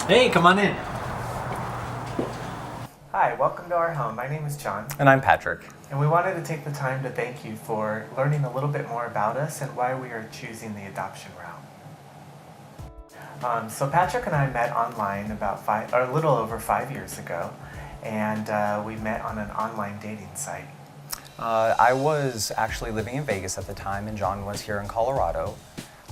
Hey, come on in. Hi, welcome to our home. My name is John, And I'm Patrick. and we wanted to take the time to thank you for learning a little bit more about us and why we are choosing the adoption route. So Patrick and I met online a little over 5 years ago, and we met on an online dating site. I was actually living in Vegas at the time, and John was here in Colorado.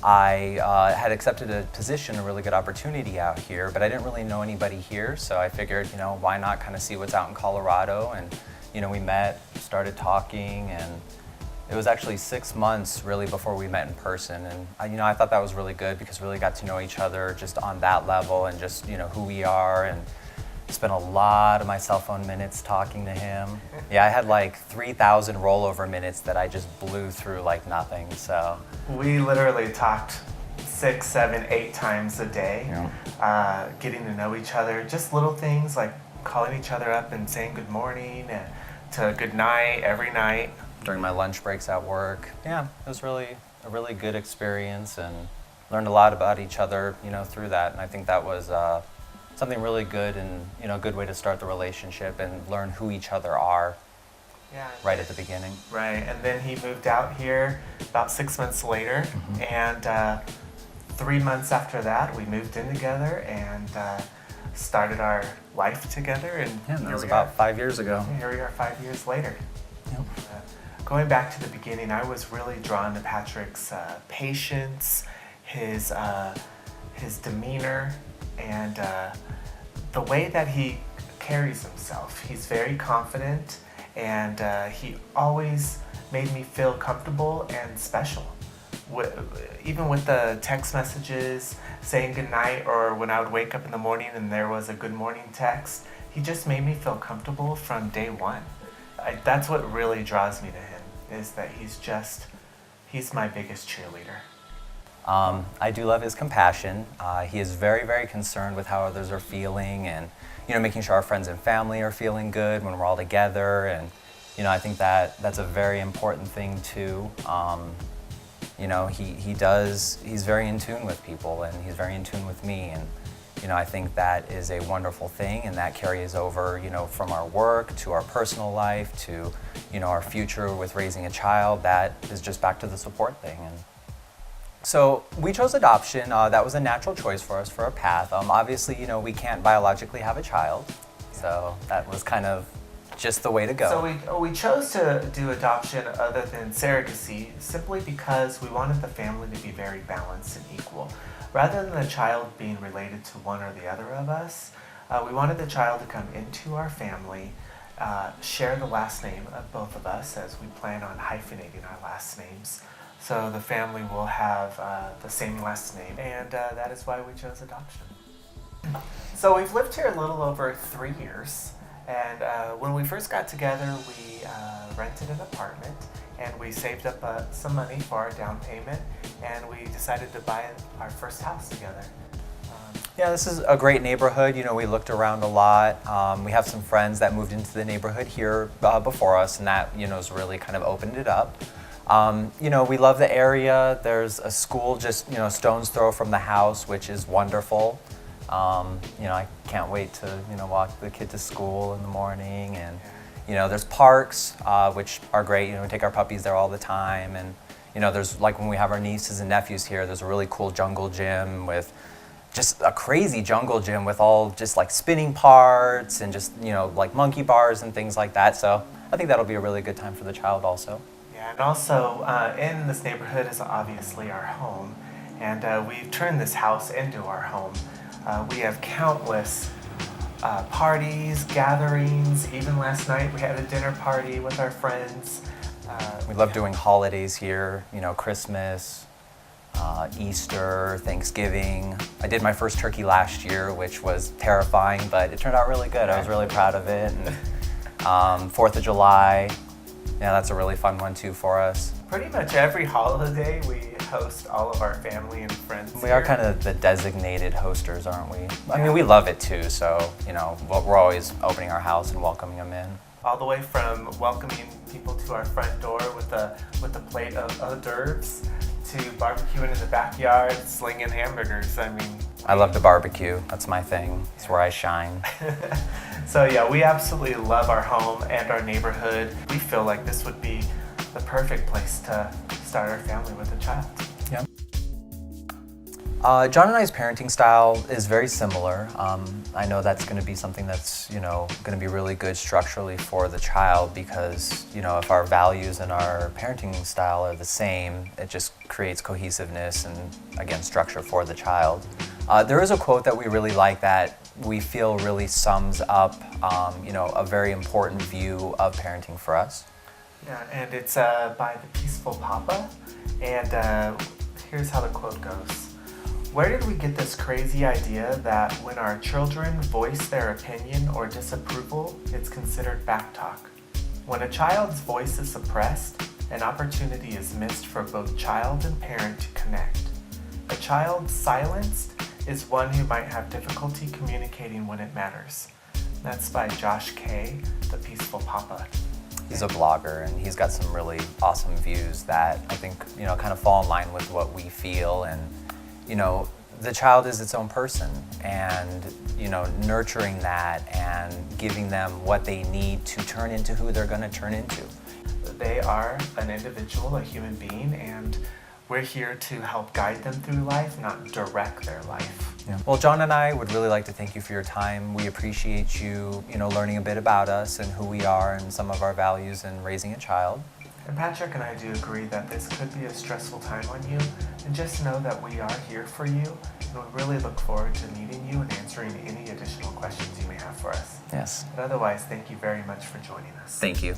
I had accepted a position, a really good opportunity out here, but I didn't really know anybody here, so I figured, why not kind of see what's out in Colorado? And, we met, started talking, and it was actually 6 months really before we met in person. And, I thought that was really good because we really got to know each other just on that level and just, who we are. And spent a lot of my cell phone minutes talking to him. Yeah, I had like 3,000 rollover minutes that I just blew through like nothing, so. We literally talked 6, 7, 8 times a day, getting to know each other. Just little things like calling each other up and saying good morning to good night every night. During my lunch breaks at work. Yeah, it was really a really good experience and learned a lot about each other, through that. And I think that was something really good and, a good way to start the relationship and learn who each other are right at the beginning. Right, and then he moved out here about 6 months later, and 3 months after that, we moved in together and started our life together. And that was about 5 years ago. Here we are 5 years later. Yep. Going back to the beginning, I was really drawn to Patrick's patience, his demeanor, and the way that he carries himself. He's very confident, and he always made me feel comfortable and special. Even with the text messages saying goodnight, or when I would wake up in the morning and there was a good morning text, he just made me feel comfortable from day one. That's what really draws me to him, is that he's my biggest cheerleader. I do love his compassion. He is very, very concerned with how others are feeling and, making sure our friends and family are feeling good when we're all together. And, I think that's a very important thing too. He's very in tune with people and he's very in tune with me. And, I think that is a wonderful thing, and that carries over, from our work to our personal life to, our future with raising a child. That is just back to the support thing. And so we chose adoption. That was a natural choice for us for a path. Obviously, we can't biologically have a child, so that was kind of just the way to go. So we chose to do adoption other than surrogacy simply because we wanted the family to be very balanced and equal. Rather than the child being related to one or the other of us, we wanted the child to come into our family, share the last name of both of us, as we plan on hyphenating our last names. So the family will have the same last name, and that is why we chose adoption. So we've lived here a little over 3 years, and when we first got together, we rented an apartment, and we saved up some money for our down payment, and we decided to buy our first house together. Yeah, this is a great neighborhood. We looked around a lot. We have some friends that moved into the neighborhood here before us, and that, has really kind of opened it up. We love the area. There's a school just, stone's throw from the house, which is wonderful. I can't wait to, walk the kid to school in the morning. And, there's parks, which are great. We take our puppies there all the time. And, there's like when we have our nieces and nephews here, there's a really cool jungle gym with just a crazy jungle gym with all just like spinning parts and just, like monkey bars and things like that. So I think that'll be a really good time for the child also. And also, in this neighborhood is obviously our home, and we've turned this house into our home. We have countless parties, gatherings. Even last night we had a dinner party with our friends. We love doing holidays here, Christmas, Easter, Thanksgiving. I did my first turkey last year, which was terrifying, but it turned out really good. I was really proud of it. And 4th of July. Yeah, that's a really fun one too for us. Pretty much every holiday we host all of our family and friends. We are kind of the designated hosters, aren't we? I mean, we love it too, so, we're always opening our house and welcoming them in. All the way from welcoming people to our front door with a plate of hors d'oeuvres to barbecuing in the backyard, slinging hamburgers. I mean, I love to barbecue. That's my thing. It's where I shine. So yeah, we absolutely love our home and our neighborhood. We feel like this would be the perfect place to start our family with a child. Yeah. John and I's parenting style is very similar. I know that's going to be something that's, going to be really good structurally for the child because, if our values and our parenting style are the same, it just creates cohesiveness and, again, structure for the child. There is a quote that we really like that we feel really sums up, a very important view of parenting for us. Yeah, and it's by the Peaceful Papa, and here's how the quote goes. Where did we get this crazy idea that when our children voice their opinion or disapproval, it's considered backtalk? When a child's voice is suppressed, an opportunity is missed for both child and parent to connect. A child silenced is one who might have difficulty communicating when it matters. That's by Josh Kay, the Peaceful Papa. He's a blogger and he's got some really awesome views that I think, kind of fall in line with what we feel. And, the child is its own person and, nurturing that and giving them what they need to turn into who they're going to turn into. They are an individual, a human being, and we're here to help guide them through life, not direct their life. Yeah. Well, John and I would really like to thank you for your time. We appreciate you, learning a bit about us and who we are and some of our values in raising a child. And Patrick and I do agree that this could be a stressful time on you, and just know that we are here for you, and we really look forward to meeting you and answering any additional questions you may have for us. Yes. But otherwise, thank you very much for joining us. Thank you.